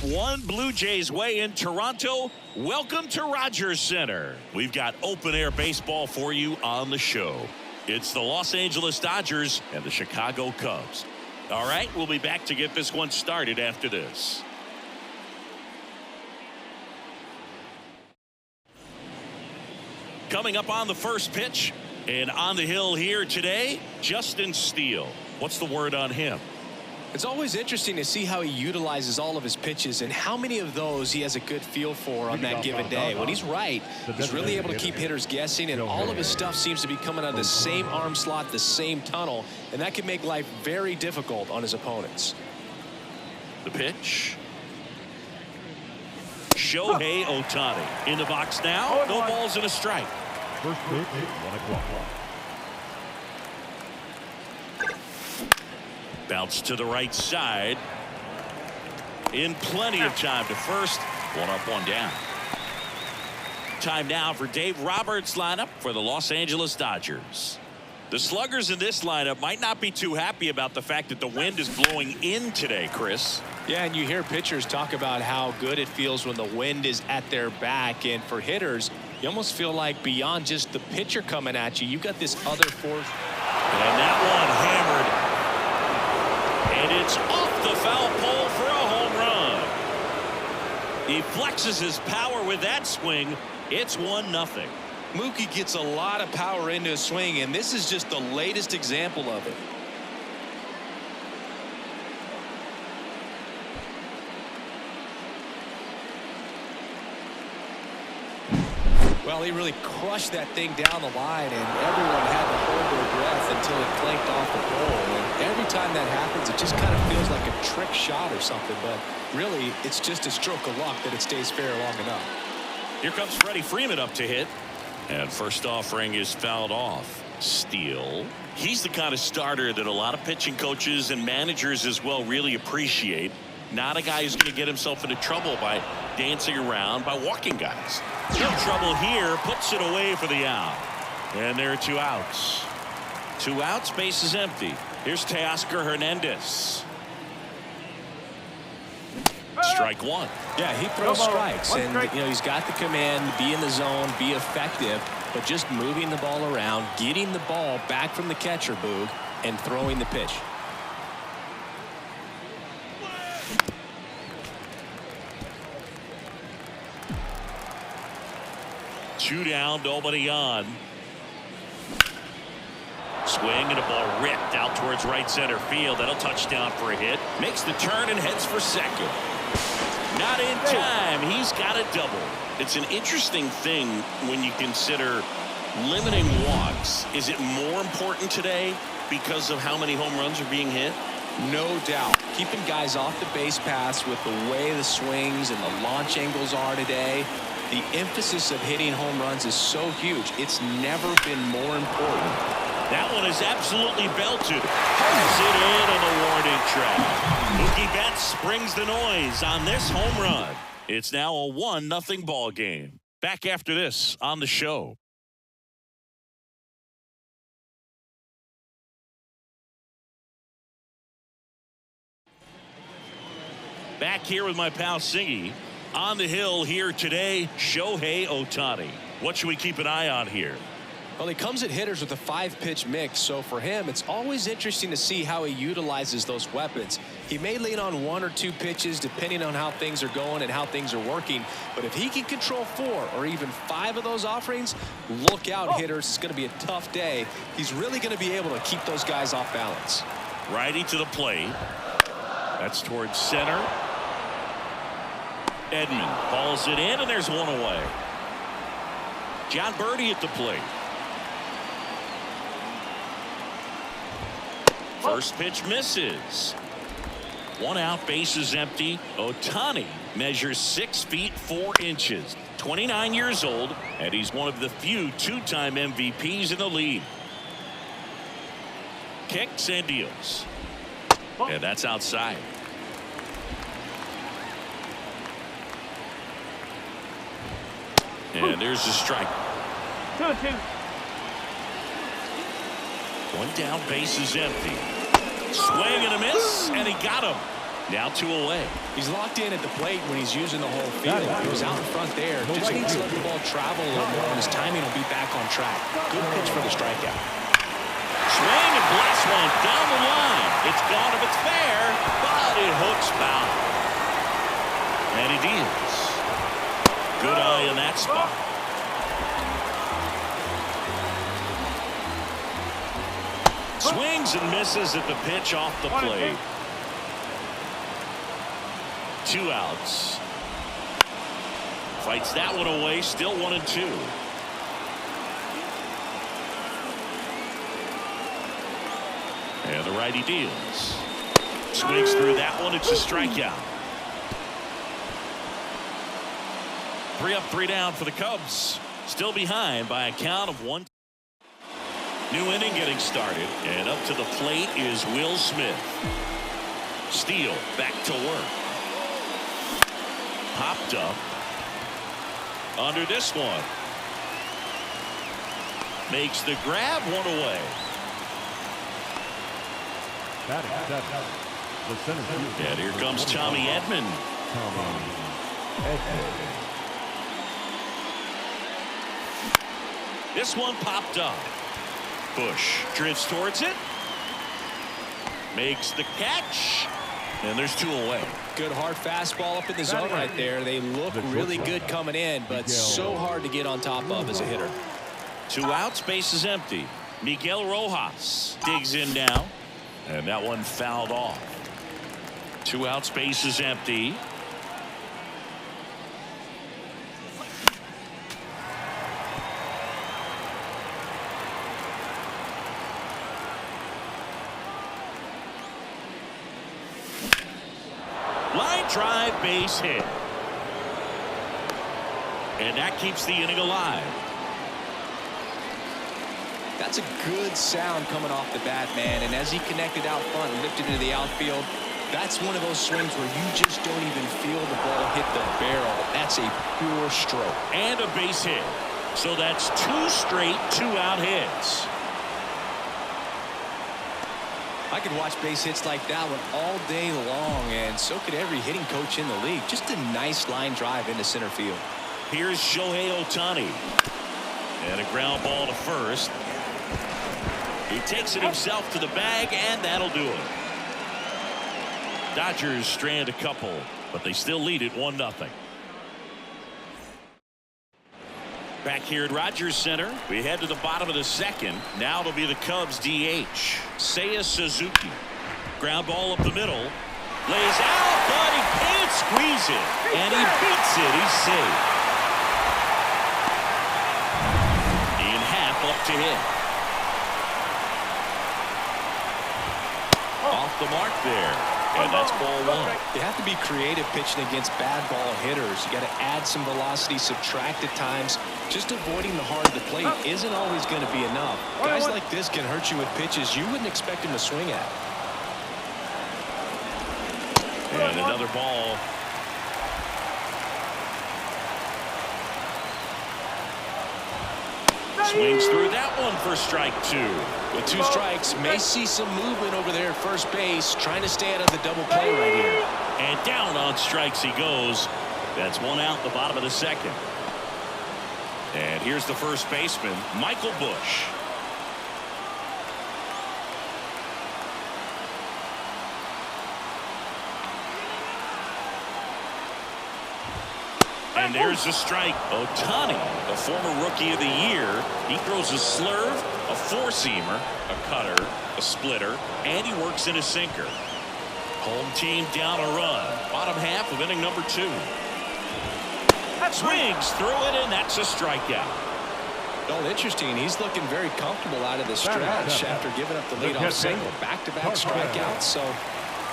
1 Blue Jays way in Toronto. Welcome to Rogers Center. We've got open-air baseball for you on the show. It's the Los Angeles Dodgers and the Chicago Cubs. All right, we'll be back to get this one started after this. Coming up on the first pitch, and on the hill here today, Justin Steele. What's the word on him? It's always interesting to see how he utilizes all of his pitches and how many of those he has a good feel for on that given day. When he's right, he's really able to keep hitters guessing, and all of his stuff seems to be coming out of the same arm slot, the same tunnel, and that can make life very difficult on his opponents. The pitch. Shohei Ohtani in the box now. No balls and a strike. First pitch, 1 o'clock. Bounce to the right side. In plenty of time to first. 1 up, 1 down. Time now for Dave Roberts' lineup for the Los Angeles Dodgers. The sluggers in this lineup might not be too happy about the fact that the wind is blowing in today, Chris. Yeah, and you hear pitchers talk about how good it feels when the wind is at their back, and for hitters, you almost feel like beyond just the pitcher coming at you, you've got this other force. And that one hammered. And it's off the foul pole for a home run. He flexes his power with that swing. It's 1-0. Mookie gets a lot of power into his swing, and this is just the latest example of it. Well, he really crushed that thing down the line, and everyone had to hold their breath until it clanked off the pole. And every time that happens, it just kind of feels like a trick shot or something, but really, it's just a stroke of luck that it stays fair long enough. Here comes Freddie Freeman up to hit. And first offering is fouled off. Steele. He's the kind of starter that a lot of pitching coaches and managers as well really appreciate. Not a guy who's going to get himself into trouble by dancing around, by walking guys. No trouble here. Puts it away for the out. And there are 2 outs. 2 outs. Base is empty. Here's Teoscar Hernandez. Strike 1. Yeah, he throws strikes, and he's got the command to be in the zone, be effective, but just moving the ball around, getting the ball back from the catcher, Boog, and throwing the pitch. Two down, nobody on. Swing and a ball ripped out towards right center field. That'll touch down for a hit. Makes the turn and heads for second. Not in time. He's got a double. It's an interesting thing when you consider limiting walks. Is it more important today because of how many home runs are being hit? No doubt. Keeping guys off the base paths with the way the swings and the launch angles are today. The emphasis of hitting home runs is so huge. It's never been more important. That one is absolutely belted. Has it in on the warning track. Mookie Betts brings the noise on this home run. It's now a 1-0 ball game. Back after this on the show. Back here with my pal Singy. On the hill here today, Shohei Ohtani. What should we keep an eye on here? Well, he comes at hitters with a 5-pitch mix, so for him, it's always interesting to see how he utilizes those weapons. He may lean on 1 or 2 pitches depending on how things are going and how things are working, but if he can control 4 or even 5 of those offerings, look out, hitters. It's going to be a tough day. He's really going to be able to keep those guys off balance. Righty to the plate. That's towards center. Edman balls it in, and there's one away. John Birdie at the plate. First pitch misses. 1 out, base is empty. Ohtani measures 6 feet 4 inches. 29 years old, and he's one of the few 2-time MVPs in the league. Kicks and deals. And that's outside. And there's the strike. 2-2. 1 down, base is empty. Swing and a miss, and he got him. Now 2 away. He's locked in at the plate when he's using the whole field. He was out in front there. Just needs to let the ball travel a little more, and his timing will be back on track. Good pitch for the strikeout. Swing and blast one down the line. It's gone if it's fair, but it hooks foul. And he deals. Good eye in that spot. Swings and misses at the pitch off the plate. 2 outs. Fights that one away. Still 1-2. And the righty deals. Swings through that one. It's a strikeout. 3 up, 3 down for the Cubs. Still behind by a count of 1. New inning getting started, and up to the plate is Will Smith. Steele back to work. Popped up. Under this one. Makes the grab, 1 away. The center field. And here comes Tommy Edman. This one popped up. Bush drifts towards it. Makes the catch. And there's 2 away. Good hard fastball up in the zone right there. They look really good coming in, but so hard to get on top of as a hitter. 2 outs, base is empty. Miguel Rojas digs in now. And that one fouled off. 2 outs, base is empty. Line drive, base hit. And that keeps the inning alive. That's a good sound coming off the bat, man. And as he connected out front and lifted into the outfield, that's one of those swings where you just don't even feel the ball hit the barrel. That's a pure stroke. And a base hit. So that's 2 straight 2-out hits. I could watch base hits like that one all day long, and so could every hitting coach in the league. Just a nice line drive into center field. Here's Shohei Ohtani. And a ground ball to first. He takes it himself to the bag, and that'll do it. Dodgers strand a couple, but they still lead it 1-0. Back here at Rogers Center, we head to the bottom of the second. Now it'll be the Cubs DH, Seiya Suzuki. Ground ball up the middle. Lays out, but he can't squeeze it. And he beats it. He's safe. In half up to hit. Off the mark there. And that's ball 1. You have to be creative pitching against bad ball hitters. You got to add some velocity, subtract at times. Just avoiding the heart of the plate isn't always going to be enough. Guys like this can hurt you with pitches you wouldn't expect him to swing at. And another ball. Swings through that one for strike 2. With 2 strikes, may see some movement over there at first base, trying to stay out of the double play right here. And down on strikes he goes. That's 1 out the bottom of the second. And here's the first baseman, Michael Bush. And there's the strike. Ohtani, the former Rookie of the Year, he throws a slurve, a 4-seamer, a cutter, a splitter, and he works in a sinker. Home team down a run. Bottom half of inning number 2. Swings through it, and that's a strikeout. Well, interesting. He's looking very comfortable out of the stretch after giving up the leadoff single. Back-to-back strikeouts, so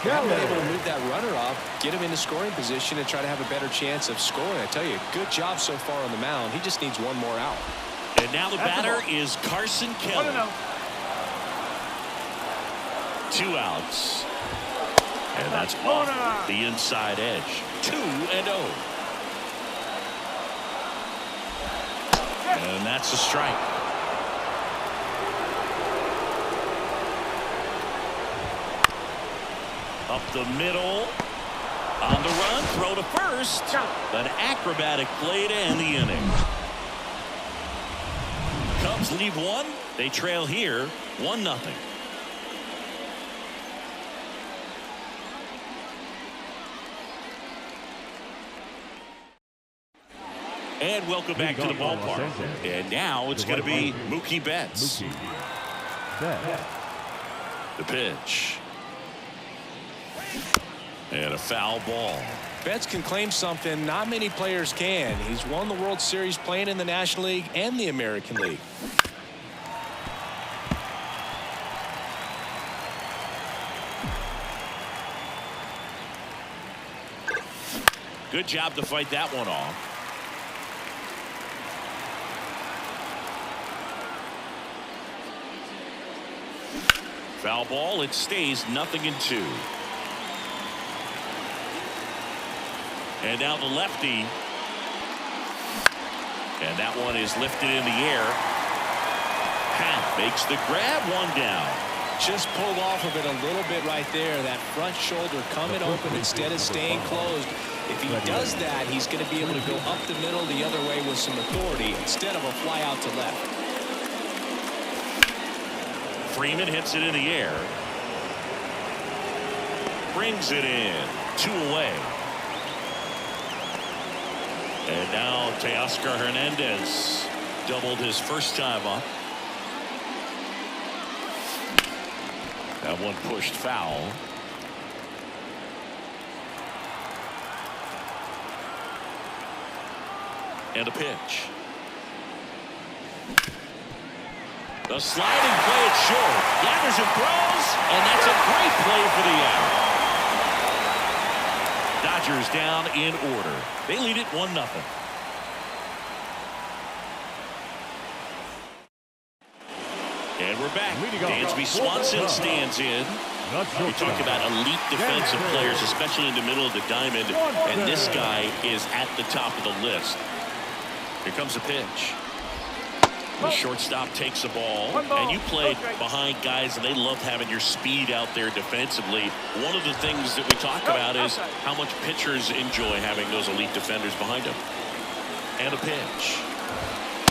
haven't been able to move that runner up, get him into scoring position, and try to have a better chance of scoring. I tell you, good job so far on the mound. He just needs 1 more out. And now the batter is Carson Kelly. 2 outs. And that's off the inside edge. 2-0. And that's a strike. Up the middle. On the run, throw to first. An acrobatic play to end the inning. Cubs lead one. They trail here 1-0. And welcome back to the ballpark. And now it's going to be Mookie Betts. The pitch. And a foul ball. Betts can claim something not many players can. He's won the World Series playing in the National League and the American League. Good job to fight that one off. Foul ball. It stays 0-2. And now the lefty. And that one is lifted in the air. Pat makes the grab, one down. Just pulled off of it a little bit right there. That front shoulder coming open instead of staying closed. If he does that, he's going to be able to go up the middle the other way with some authority instead of a fly out to left. Freeman hits it in the air. Brings it in. 2 away. And now Teoscar Hernandez doubled his first time up. That one pushed foul. And a pitch. The sliding play at short. Gathers and throws, and that's a great play for the out. Dodgers down in order. They lead it 1-0. And we're back. Dansby Swanson stands in. We talk about elite defensive players, especially in the middle of the diamond, and this guy is at the top of the list. Here comes a pitch. The shortstop takes the ball, and you played behind guys, and they love having your speed out there defensively. One of the things that we talk about is how much pitchers enjoy having those elite defenders behind them. And a pitch.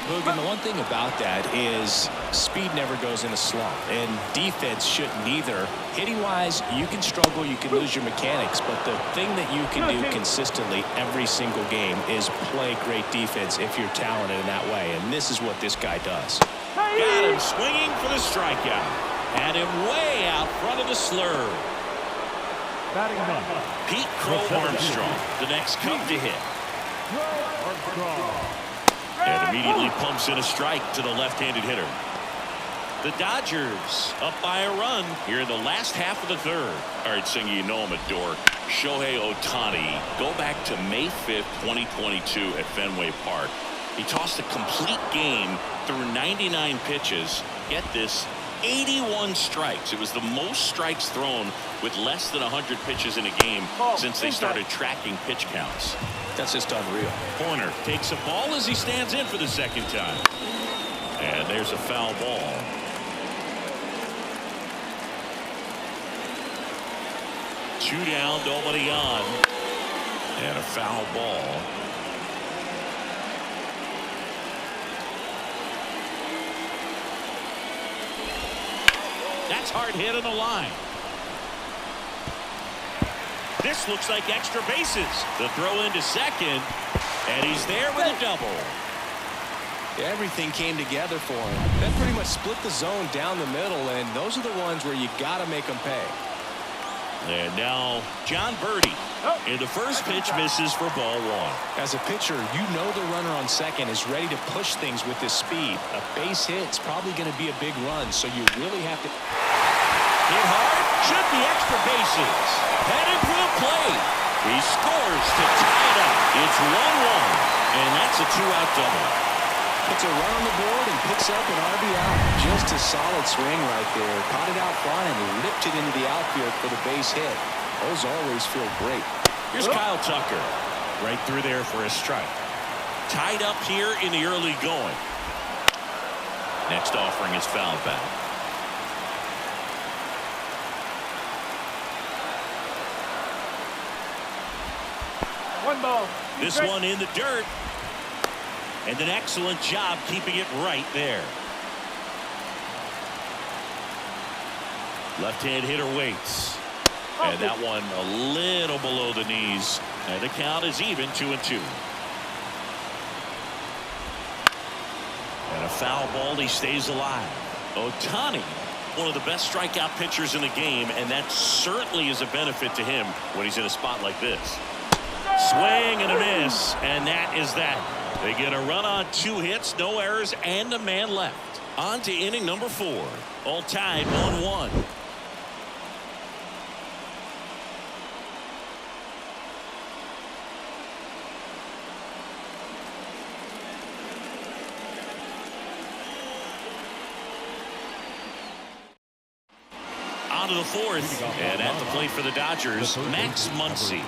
Logan, the one thing about that is speed never goes in a slump, and defense shouldn't either. Hitting-wise, you can struggle, you can lose your mechanics, but the thing that you can do consistently every single game is play great defense if you're talented in that way, and this is what this guy does. Got him swinging for the strikeout. Had him way out front of the slurve. Pete Crow Armstrong, the next Cub to hit. And immediately pumps in a strike to the left-handed hitter. The Dodgers up by a run here in the last half of the third. All right, Singy, you know I'm a dork. Shohei Ohtani, go back to May 5th, 2022 at Fenway Park. He tossed a complete game through 99 pitches. Get this, 81 strikes. It was the most strikes thrown with less than 100 pitches in a game since they started tracking pitch counts. That's just unreal. Horner takes a ball as he stands in for the second time. And there's a foul ball. Two down, nobody on. And a foul ball. That's hard hit on the line. This looks like extra bases. The throw into second, and he's there with a double. Everything came together for him. That pretty much split the zone down the middle, and those are the ones where you got to make them pay. And now John Birdie. And the first pitch misses for ball one. As a pitcher, you know the runner on second is ready to push things with his speed. A base hit's probably going to be a big run, so you really have to... Hit hard, should be extra bases. Headed for the plate. He scores to tie it up. It's 1-1, and that's a two-out double. Puts a run on the board and picks up an RBI. Just a solid swing right there. Caught it out front and ripped it into the outfield for the base hit. Those always feel great. Here's Kyle Tucker. Right through there for a strike. Tied up here in the early going. Next offering is fouled back. 1 ball. This one in the dirt. And an excellent job keeping it right there. Left-hand hitter waits. And that one a little below the knees. And the count is even, 2-2. And a foul ball, he stays alive. Ohtani, one of the best strikeout pitchers in the game, and that certainly is a benefit to him when he's in a spot like this. Swing and a miss, and that is that. They get a run on 2 hits, no errors, and a man left. On to inning number 4. All tied 1-1. To the 4th, and at the plate for the Dodgers, Max Muncy.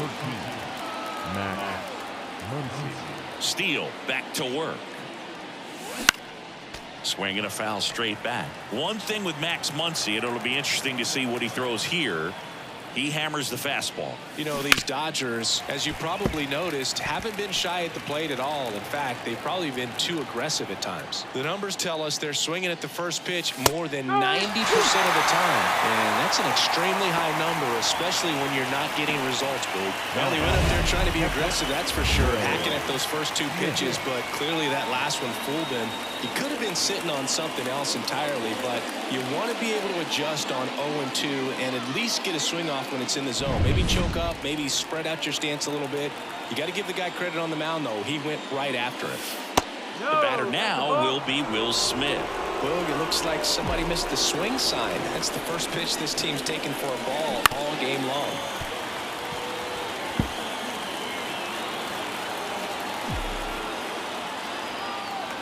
Steele back to work. Swinging a foul straight back. One thing with Max Muncy, and it'll be interesting to see what he throws here. He hammers the fastball. You know, these Dodgers, as you probably noticed, haven't been shy at the plate at all. In fact, they've probably been too aggressive at times. The numbers tell us they're swinging at the first pitch more than 90% of the time. And that's an extremely high number, especially when you're not getting results, Boog. Well, he went up there trying to be aggressive, that's for sure, hacking at those first 2 pitches, but clearly that last one fooled him. He could have been sitting on something else entirely, but you want to be able to adjust on 0-2 and at least get a swing off when it's in the zone. Maybe choke up, maybe spread out your stance a little bit. You got to give the guy credit on the mound, though. He went right after it. The batter now will be Will Smith. Well, it looks like somebody missed the swing sign. That's the first pitch this team's taken for a ball all game long.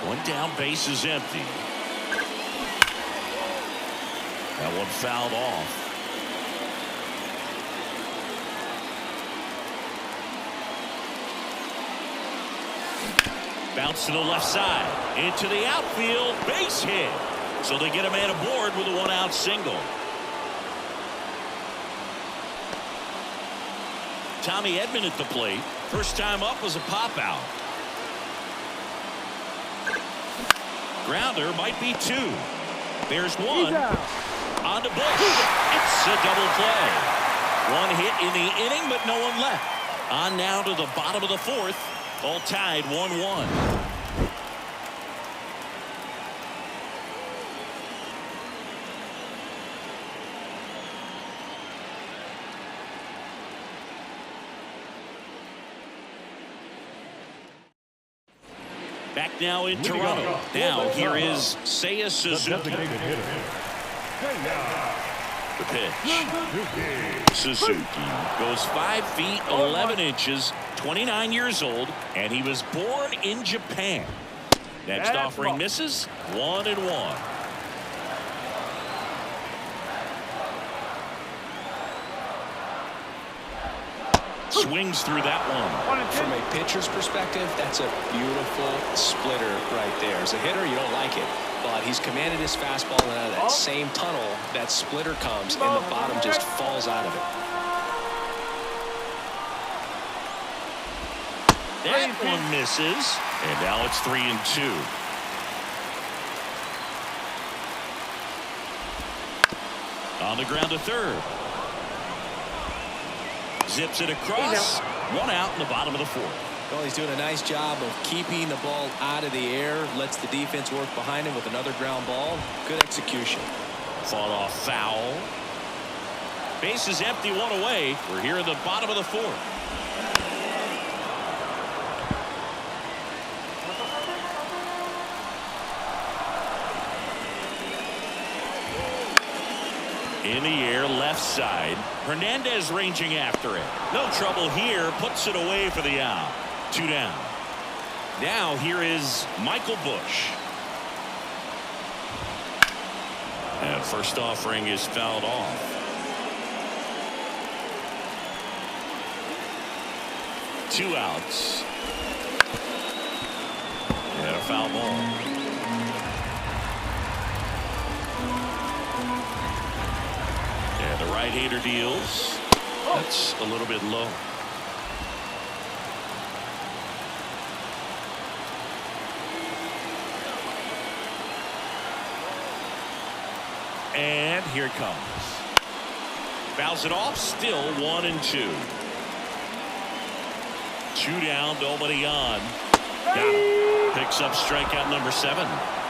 One down, base is empty. That one fouled off. Bounce to the left side. Into the outfield. Base hit. So they get a man aboard with a 1-out single. Tommy Edman at the plate. First time up was a pop-out. Grounder might be 2. There's 1. On to Bush. It's a double play. 1 hit in the inning, but no one left. On now to the bottom of the 4th. All tied 1-1. Back now in Toronto. Now here is Seiya Suzuki. The pitch. Suzuki goes 5 feet 11 inches, 29 years old, and he was born in Japan. Next offering misses. 1-1. Swings through that one. From a pitcher's perspective, that's a beautiful splitter right there. As a hitter, you don't like it, but he's commanded his fastball, and out of that same tunnel, that splitter comes, and the bottom just falls out of it. That one misses, and now it's 3-2. On the ground to third. Zips it across. 1 out in the bottom of the 4th. Well, he's doing a nice job of keeping the ball out of the air. Lets the defense work behind him with another ground ball. Good execution. Fought off foul. Base is empty, 1 away. We're here in the bottom of the 4th. In the air, left side. Hernandez ranging after it. No trouble here. Puts it away for the out. 2 down. Now here is Michael Bush. And first offering is fouled off. Two outs. And a foul ball. The right-hander deals. That's a little bit low. And here it comes. Fouls it off. Still 1-2. 2 down, nobody on. Got him. Picks up strikeout number 7.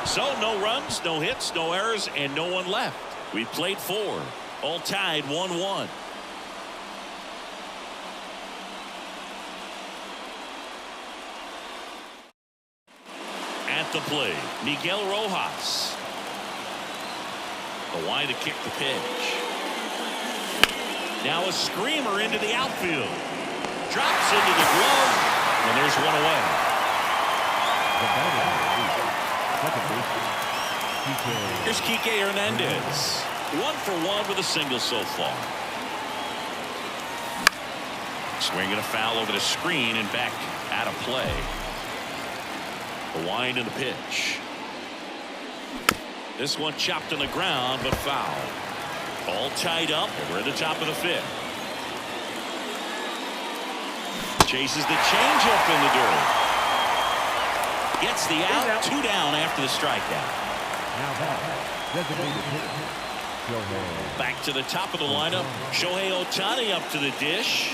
So no runs, no hits, no errors, and no one left. We played 4. All tied 1-1. At the plate, Miguel Rojas. The wide to kick the pitch. Now a screamer into the outfield. Drops into the glove, and there's one away. Here's Kike Hernandez. 1 for 1 with a single so far. Swinging a foul over the screen and back out of play. The wind and the pitch. This one chopped on the ground, but foul. All tied up, and we're at the top of the 5th. Chases the changeup in the dirt. Gets the out. 2 down after the strikeout. Back to the top of the lineup. Shohei Ohtani up to the dish.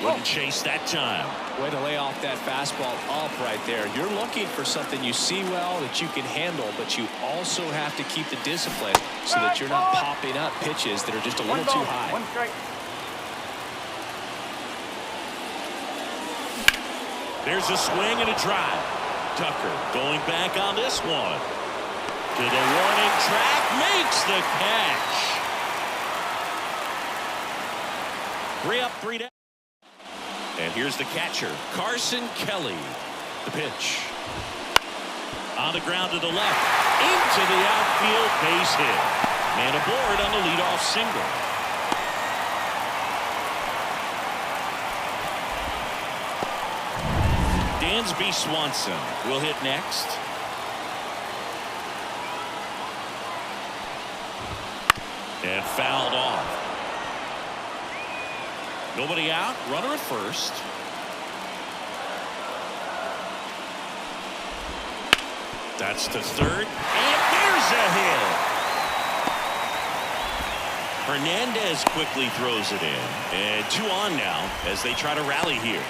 Wouldn't chase that time. Way to lay off that fastball up right there. You're looking for something you see well that you can handle, but you also have to keep the discipline so that you're not popping up pitches that are just a little too high. 1 strike. There's a swing and a drive. Tucker going back on this one. To the warning track, makes the catch. 3 up, 3 down. And here's the catcher, Carson Kelly. The pitch. On the ground to the left. Into the outfield, base hit. Man aboard on the leadoff single. Dansby Swanson will hit next. And fouled off. Nobody out. Runner at first. That's to third. And there's a hit. Hernandez quickly throws it in. And 2 on now as they try to rally here.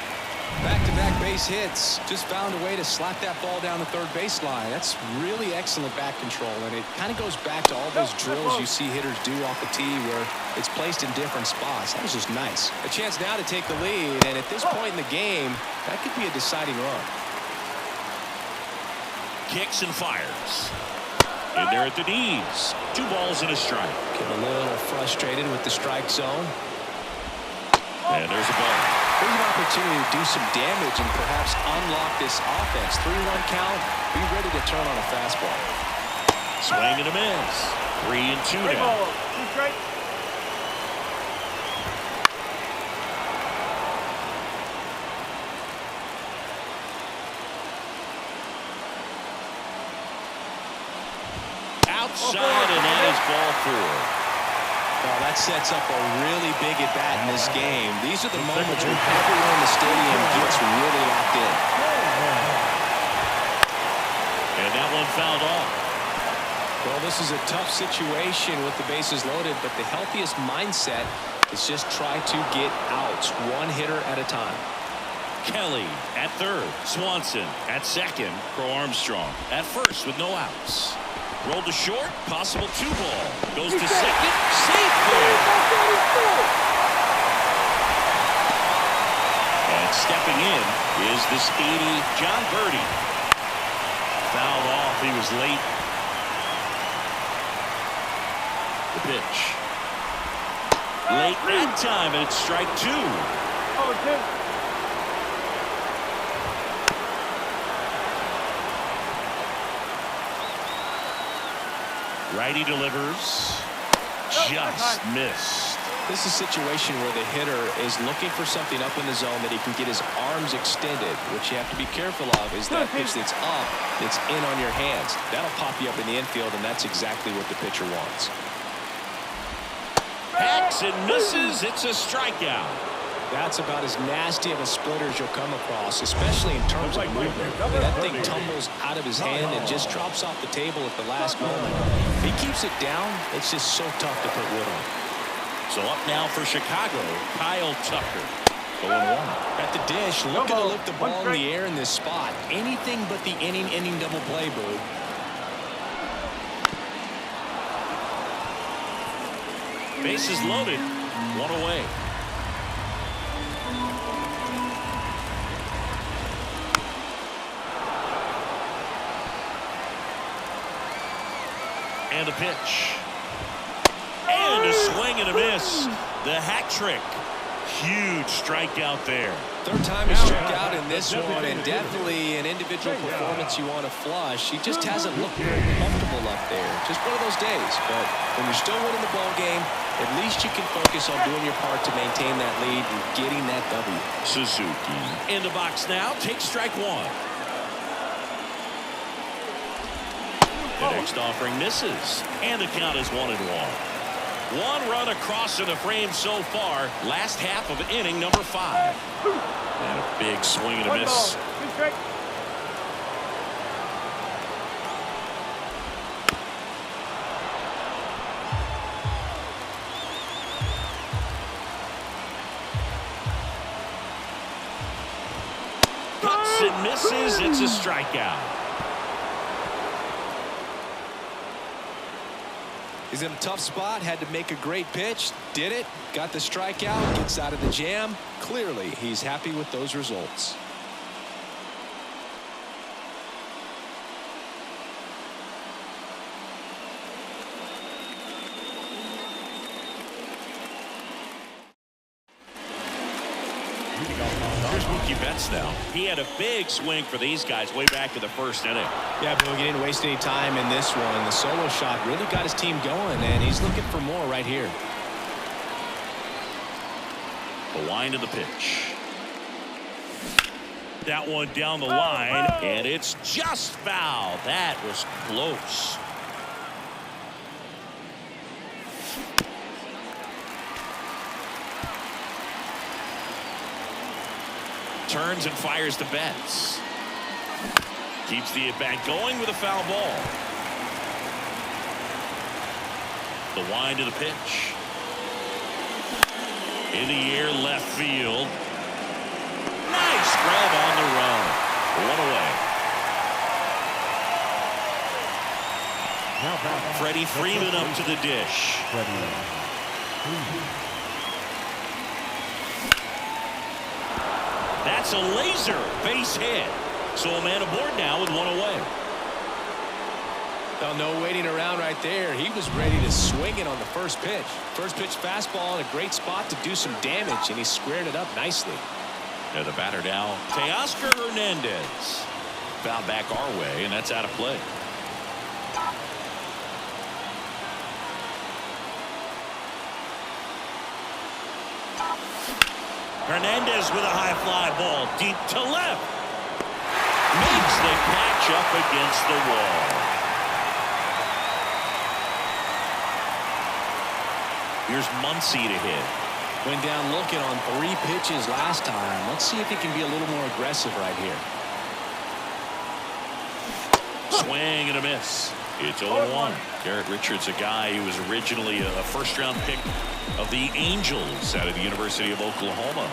Back-to-back base hits. Just found a way to slap that ball down the third baseline. That's really excellent back control, and it kind of goes back to all those drills you see hitters do off the tee where it's placed in different spots. That was just nice. A chance now to take the lead, and at this point in the game, that could be a deciding run. Kicks and fires. In there at the knees. 2 balls and a strike. Getting a little frustrated with the strike zone. And there's a ball. There's an opportunity to do some damage and perhaps unlock this offense. 3-1 count. Be ready to turn on a fastball. Swing and a miss. 3-2 now. 2 strikes. Outside, and that is ball 4. Well, that sets up a really big at-bat in this game. These are the moments when everyone in the stadium gets really locked in. And that one fouled off. Well, this is a tough situation with the bases loaded, but the healthiest mindset is just try to get outs, 1 hitter at a time. Kelly at third. Swanson at second. Pro Armstrong at first with no outs. Rolled to short, possible 2-ball. Goes to second, safe there. And stepping in is the speedy John Birdie. Fouled off, he was late. The pitch. Late that time, and it's strike 2. 0-2. Righty delivers. Just missed. This is a situation where the hitter is looking for something up in the zone that he can get his arms extended. What you have to be careful of is that pitch that's up, that's in on your hands. That'll pop you up in the infield, and that's exactly what the pitcher wants. Hacks and misses. It's a strikeout. That's about as nasty of a splitter as you'll come across, especially in terms of movement. That thing tumbles out of his hand and just drops off the table at the last moment. If he keeps it down, it's just so tough to put wood on. So up now for Chicago, Kyle Tucker. 0-1. At the dish, looking to lift the ball in the air in this spot. Anything but the inning double play, Boo. Bases loaded, one away. And a pitch. And a swing and a miss. The hat trick. Huge strikeout there. Third time he struck out in this one, and definitely an individual performance you want to flush. He just hasn't looked very comfortable up there. Just one of those days. But when you're still winning the ball game, at least you can focus on doing your part to maintain that lead and getting that W. Suzuki in the box now. Takes strike one. The next offering misses, and the count is 1-1. One run across in the frame so far. Last half of inning number 5. And a big swing and a miss. Cuts and misses. It's a strikeout. He's in a tough spot, had to make a great pitch, did it, got the strikeout, gets out of the jam. Clearly, he's happy with those results. Here's Mookie Betts now. He had a big swing for these guys way back in the first inning. Yeah, but he didn't waste any time in this one. The solo shot really got his team going, and he's looking for more right here. The wind of the pitch. That one down the line, and it's just foul. That was close. Turns and fires to Betts. Keeps the at-bat going with a foul ball. The wind of the pitch. In the air, left field. Nice grab on the run. One away. Freddie Freeman up to the dish. That's a laser base hit. So a man aboard now with one away. Well, no waiting around right there. He was ready to swing it on the first pitch. First pitch fastball in a great spot to do some damage, and he squared it up nicely. And the batter now, Teoscar Hernandez. Foul back our way, and that's out of play. Hernandez with a high fly ball deep to left. Makes the catch up against the wall. Here's Muncy to hit. Went down looking on 3 pitches last time. Let's see if he can be a little more aggressive right here. Swing and a miss. It's 0-1. Garrett Richards, a guy who was originally a first-round pick of the Angels out of the University of Oklahoma.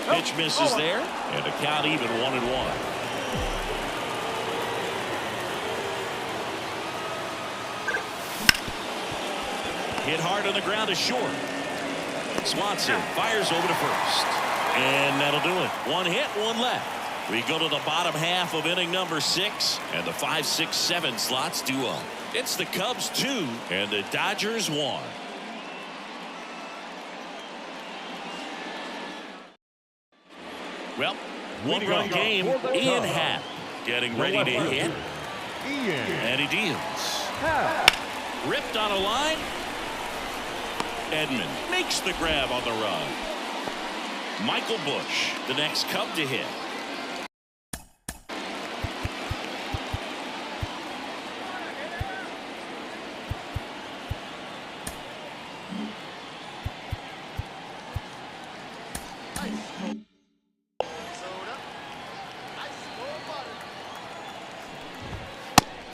Pitch misses there, and the count even 1-1. Hit hard on the ground is short. Swanson fires over to first. And that'll do it. One hit, one left. We go to the bottom half of inning number 6, and the 5, 6, 7 slots due up. It's the Cubs 2 and the Dodgers 1. Well, one-run game. Ian Happ getting ready to hit. And he deals. Ripped on a line. Edman makes the grab on the run. Michael Busch, the next Cub to hit.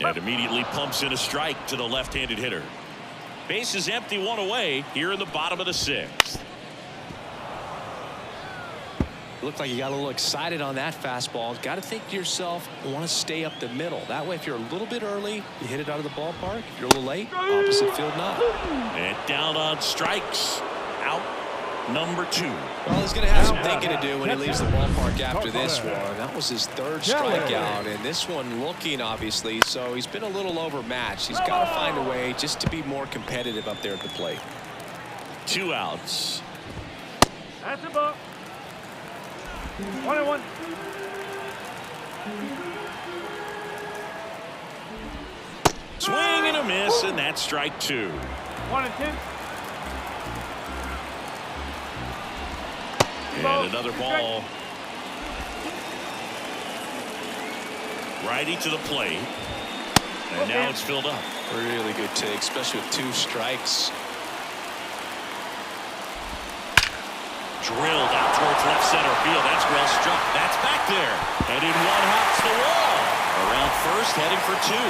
And immediately pumps in a strike to the left-handed hitter. Base is empty, one away here in the bottom of the sixth. Looked like you got a little excited on that fastball. Got to think to yourself, want to stay up the middle. That way, if you're a little bit early, you hit it out of the ballpark. If you're a little late, opposite field not. And down on strikes. Out number 2. Well, he's going to have some thinking to do when he leaves the ballpark after this one. That was his 3rd strikeout, and this one looking, obviously, so he's been a little overmatched. He's got to find a way just to be more competitive up there at the plate. 2 outs. That's a ball. 1-1. Swing and a miss, and that's strike 2. 1-2. And another ball. Righty to the plate. And now it's filled up. Really good take, especially with 2 strikes. Drilled out towards left center field. That's well struck. That's back there. And in one hops the wall. Around first, heading for 2.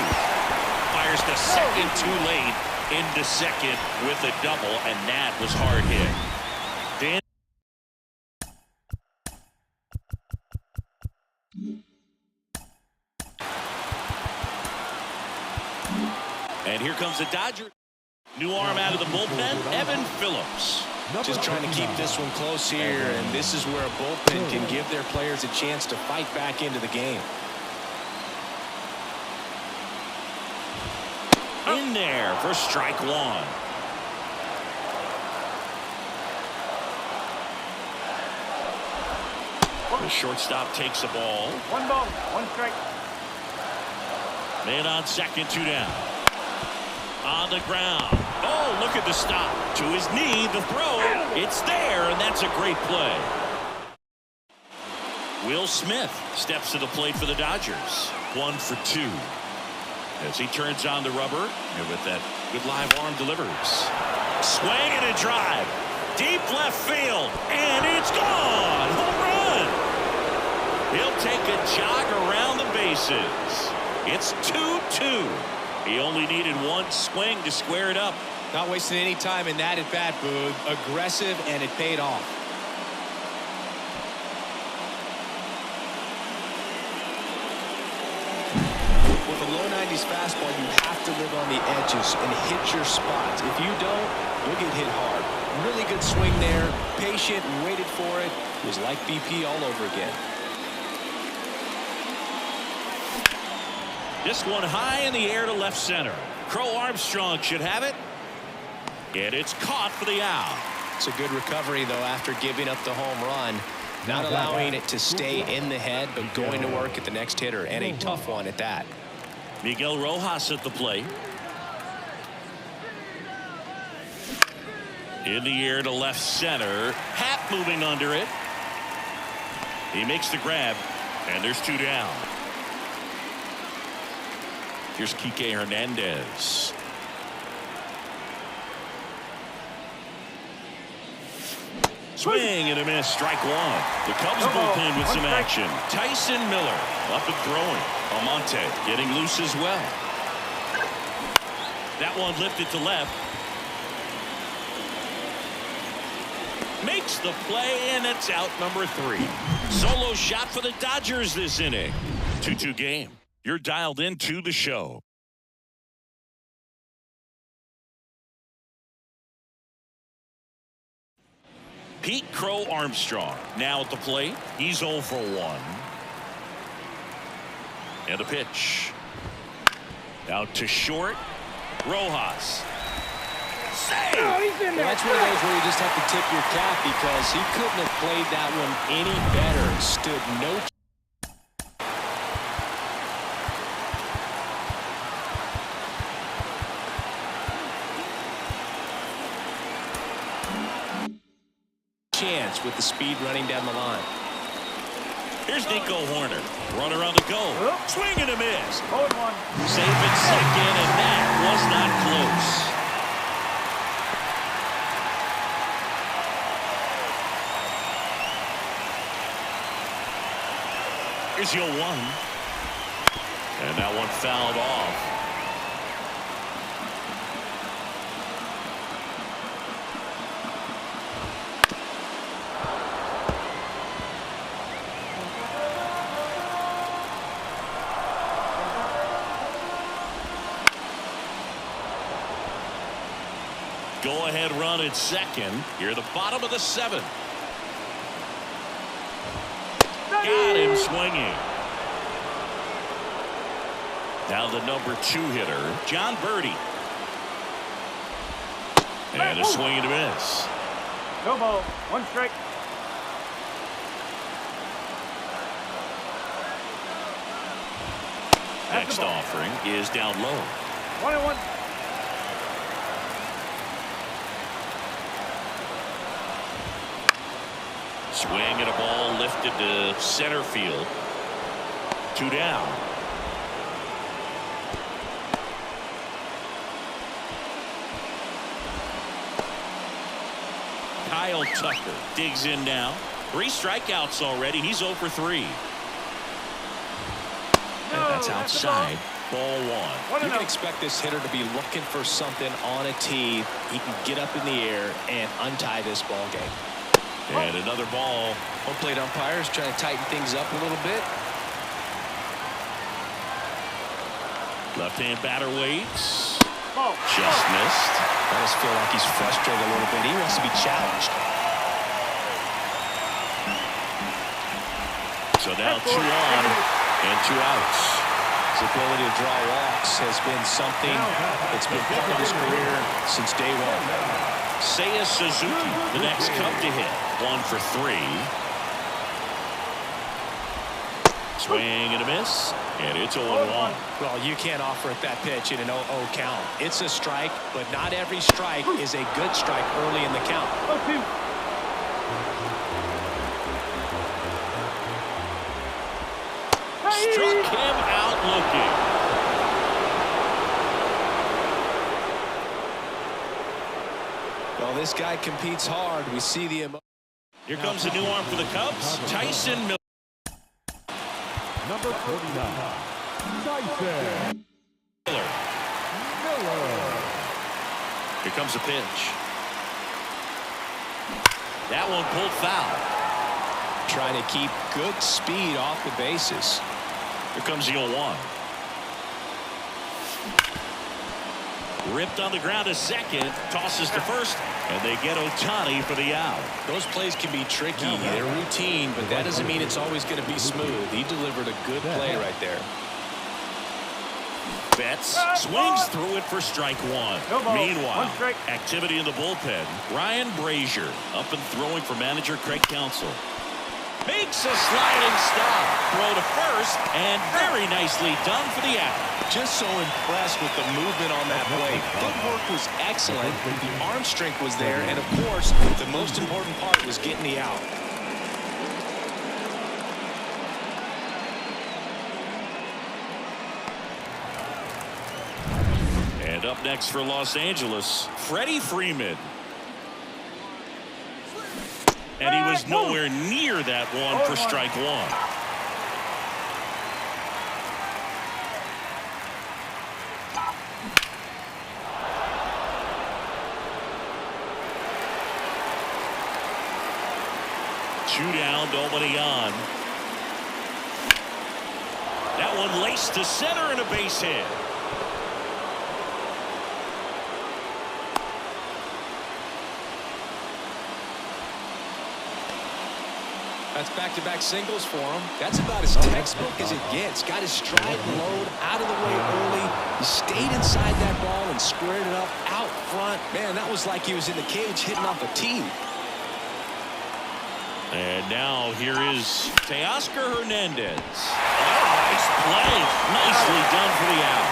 Fires the second too late. Into second with a double, and that was hard hit. Dan. And here comes the Dodger. New arm out of the bullpen, Evan Phillips. Just trying to keep this one close here, and this is where a bullpen can give their players a chance to fight back into the game. In there for strike 1. The shortstop takes the ball. 1 ball, 1 strike. Man on second, 2 down. On the ground. Oh, look at the stop. To his knee, the throw. It's there, and that's a great play. Will Smith steps to the plate for the Dodgers. 1 for 2. As he turns on the rubber, and with that good live arm delivers. Swing and a drive. Deep left field, and it's gone. Home run. He'll take a jog around the bases. It's 2-2. He only needed 1 swing to square it up. Not wasting any time in that at bat, Boog. Aggressive, and it paid off. With a low 90s fastball, you have to live on the edges and hit your spots. If you don't, you'll get hit hard. Really good swing there. Patient and waited for it. It was like BP all over again. This one high in the air to left center. Crow Armstrong should have it. And it's caught for the out. It's a good recovery, though, after giving up the home run. Not allowing it to stay in the head, but going to work at the next hitter, and a tough one at that. Miguel Rojas at the plate. In the air to left center. Happ moving under it. He makes the grab, and there's 2 down. Here's Kike Hernandez. Swing and a miss, strike 1. The Cubs bullpen with some action. Tyson Miller up and throwing. Almonte getting loose as well. That one lifted to left. Makes the play, and it's out number 3. Solo shot for the Dodgers this inning. 2-2 game. You're dialed into the show. Pete Crow Armstrong now at the plate. He's 0 for 1. And the pitch. Out to short. Rojas. Save! Well, that's one of those where you just have to tip your cap because he couldn't have played that one any better. Stood no chance with the speed running down the line. Here's Nico Horner. Runner on the go. Swing and a miss. 0-1. Safe at second, and that was not close. Here's your 1. And that one fouled off. go-ahead run at second. Here, the bottom of the seventh. Got him swinging. Now the number 2 hitter, John Birdie. And a swing and a miss. No ball. 1 strike. Next offering is down low. 1-1. Swing and a ball lifted to center field. 2 down. Kyle Tucker digs in now. 3 strikeouts already. He's 0 for 3. And that's outside. Ball 1. You can expect this hitter to be looking for something on a tee. He can get up in the air and untie this ball game. And another ball. Home plate umpires trying to tighten things up a little bit. Left-hand batter waits. Ball. Just missed. I just feel like he's frustrated a little bit. He wants to be challenged. So now 2 on and 2 outs. His ability to draw walks has been something that's been part of his career since day 1. Seiya Suzuki, the next Cub to hit. 1 for 3. Swing and a miss. And it's 0-1. Well, you can't offer it that pitch in an 0-0 count. It's a strike, but not every strike is a good strike early in the count. 0-2. Struck him out looking. Well, this guy competes hard. We see the emotion. Here comes a new arm for the Cubs. Tyson Miller. Number 49, Tyson Miller. Here comes a pitch. That one pulled foul. Trying to keep good speed off the bases. Here comes the 0-1. Ripped on the ground to second. Tosses to first. And they get Ohtani for the out. Those plays can be tricky. They're routine, but that doesn't mean it's always going to be smooth. He delivered a good play right there. Betts swings through it for strike 1. No ball. Meanwhile, 1 strike. activity in the bullpen. Ryan Brazier up and throwing for manager Craig Counsell. Makes a sliding stop. Throw to first, and very nicely done for the out. Just so impressed with the movement on that play. Footwork was excellent. The arm strength was there, and of course, the most important part was getting the out. And up next for Los Angeles, Freddie Freeman. And he was nowhere near that one for strike 1. Two down, nobody on. That one laced to center and a base hit. That's back-to-back singles for him. That's about as textbook as it gets. Got his stride and load out of the way early. He stayed inside that ball and squared it up out front. Man, that was like he was in the cage hitting off a tee. And now here is Teoscar Hernandez. Oh, nice play. Nicely done for the out.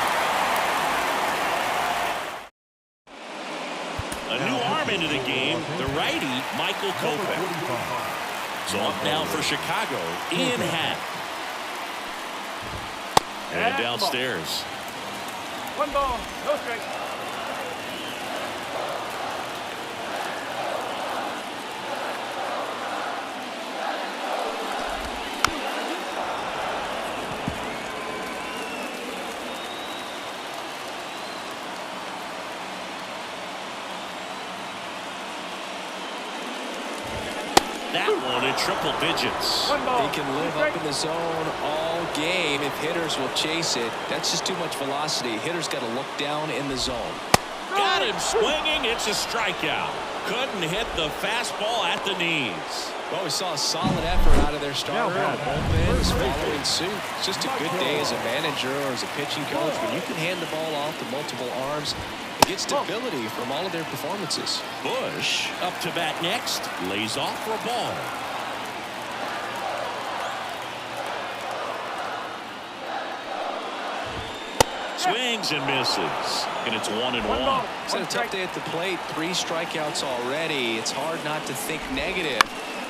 A new arm into the game, the righty, Michael Kopech. So up now for Chicago, Ian Happ. And downstairs. 1 ball. No strike. That one in triple digits. 1 ball. He can live up in the zone all game if hitters will chase it. That's just too much velocity. Hitters got to look down in the zone. Got got him swinging. It's a strikeout. Couldn't hit the fastball at the knees. Well, we saw a solid effort out of their starter, and the bullpen is following suit. It's just a good day as a manager or as a pitching coach when you can hand the ball off to multiple arms and get stability from all of their performances. Bush up to bat next, lays off for a ball. Swings and misses, and it's 1-1. It's been a tough day at the plate. 3 strikeouts already. It's hard not to think negative,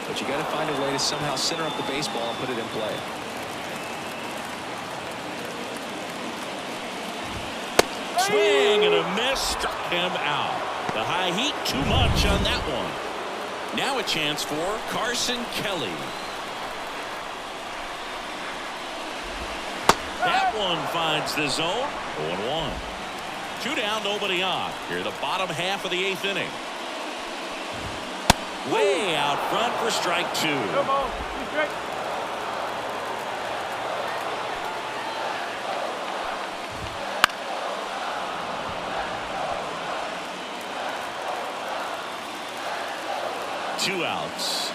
but you got to find a way to somehow center up the baseball and put it in play. Swing and a miss, struck him out. The high heat, too much on that one. Now a chance for Carson Kelly. That one finds the zone. 0-1. 2 down, nobody on. Here the bottom half of the 8th inning. Way out front for strike 2. No ball. 2 strikes. Two outs.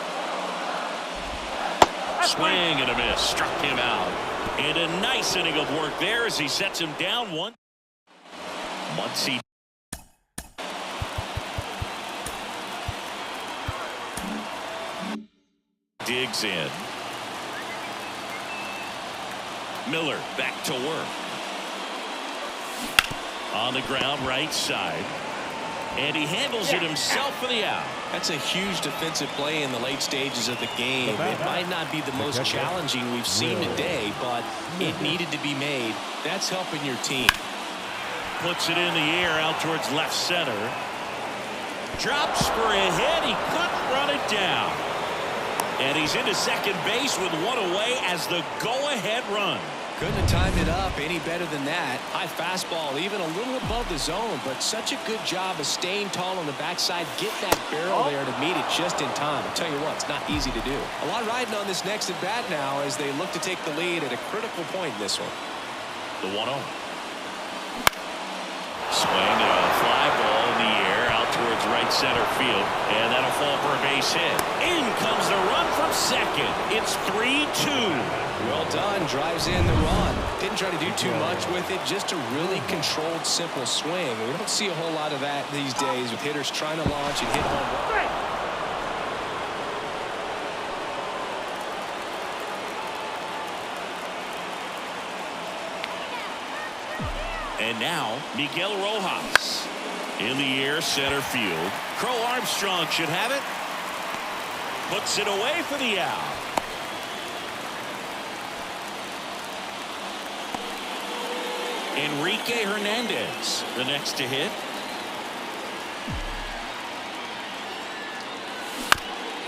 Swing and a miss. Struck him out. And a nice inning of work there as he sets him down 1. Muncy. Digs in. Miller back to work. On the ground, right side. And he handles it himself for the out. That's a huge defensive play in the late stages of the game. It might not be the most challenging we've seen today, but it needed to be made. That's helping your team. Puts it in the air out towards left center. Drops for a hit. He couldn't run it down. And he's into second base with 1 away as the go-ahead run. Couldn't have timed it up any better than that. High fastball, even a little above the zone, but such a good job of staying tall on the backside, get that barrel there to meet it just in time. I'll tell you what, it's not easy to do. A lot riding on this next at-bat now as they look to take the lead at a critical point in this one. The 1-0. Swing and a fly ball in the air out towards right center field, and that'll fall for a base hit. In comes the run from second. It's 3-2. Well done, drives in the run. Didn't try to do too much with it, just a really controlled, simple swing. We don't see a whole lot of that these days with hitters trying to launch and hit home runs. And now, Miguel Rojas. In the air, center field. Crow Armstrong should have it. Puts it away for the out. Enrique Hernandez, the next to hit.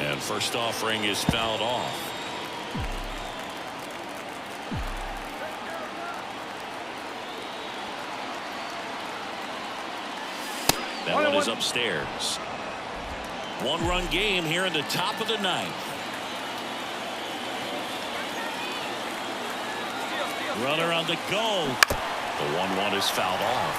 And first offering is fouled off. That one is upstairs. 1-run game here in the top of the 9th. Runner on the go. The 1-1 is fouled off.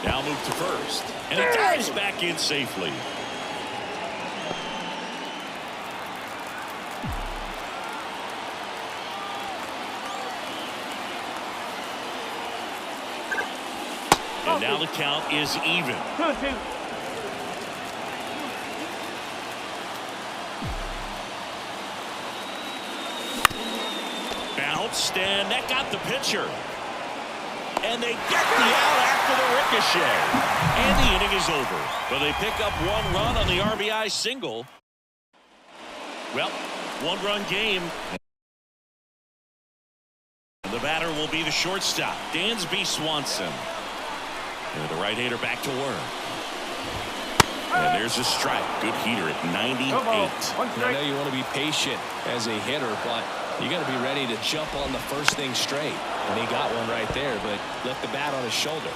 Now move to first. And he dives back in safely. And now the count is even. 2-2. Bounced, and that got the pitcher. And they get the out after the ricochet. And the inning is over. But they pick up 1 run on the RBI single. Well, 1-run game. And the batter will be the shortstop, Dansby Swanson. And the right-hander back to work. And there's a strike. Good heater at 98. I know you want to be patient as a hitter, but you got to be ready to jump on the first thing straight. And he got one right there, but left the bat on his shoulder.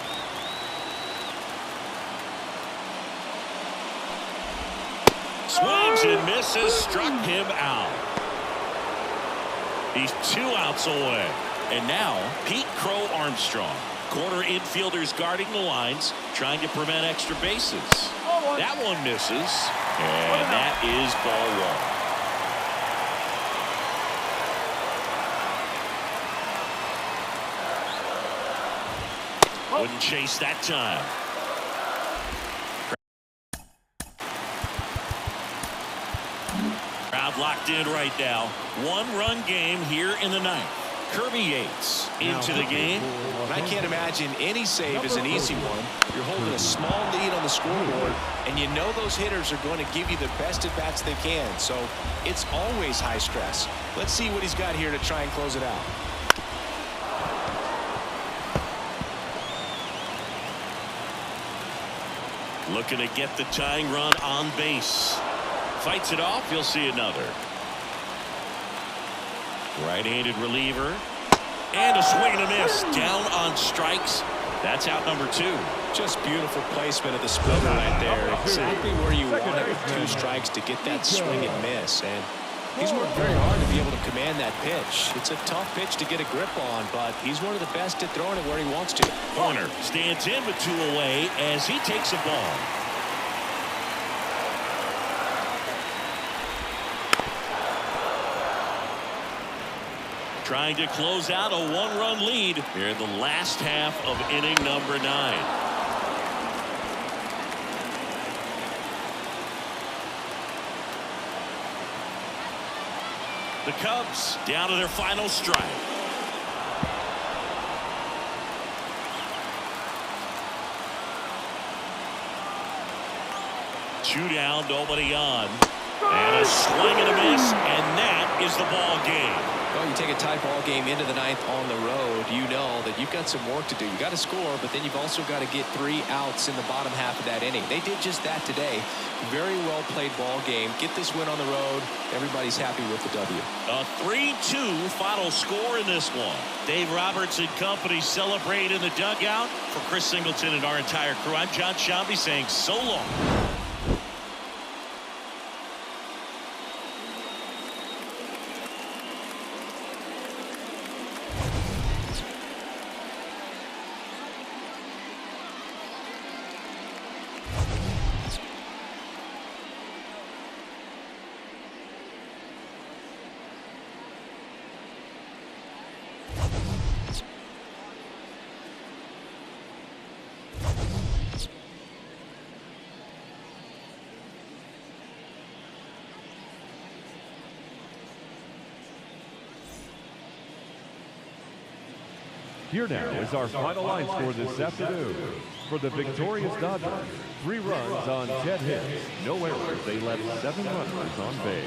Swings and misses, struck him out. He's 2 outs away. And now, Pete Crow Armstrong. Corner infielders guarding the lines, trying to prevent extra bases. That one misses. And that is ball 1. Wouldn't chase that time. Crowd locked in right now. 1-run game here in the 9th. Kirby Yates into the game. I can't imagine any save is an easy one. You're holding a small lead on the scoreboard, and you know those hitters are going to give you the best at-bats they can. So it's always high stress. Let's see what he's got here to try and close it out. Looking to get the tying run on base. Fights it off. You'll see another. Right-handed reliever. And a swing and a miss. Down on strikes. That's out number 2. Just beautiful placement of the splitter right there. Exactly where you want it with 2 strikes to get that swing and miss. And he's worked very hard to be able to command that pitch. It's a tough pitch to get a grip on, but he's one of the best at throwing it where he wants to. Corner stands in with 2 away as he takes a ball. Trying to close out a 1-run lead here in the last half of inning number 9. The Cubs down to their final strike. Two down, nobody on. And a swing and a miss, and that is the ball game. Well, you take a tie ball game into the 9th on the road, you know that you've got some work to do. You got to score, but then you've also got to get 3 outs in the bottom half of that inning. They did just that today. Very well played ball game. Get this win on the road. Everybody's happy with the W. A 3-2 final score in this one. Dave Roberts and company celebrate in the dugout. For Chris Singleton and our entire crew, I'm John Shambi saying so long. Here now is our final line score this afternoon. For the victorious Dodgers, 3 runs on 10 hits, no errors. They left 7 runners on base.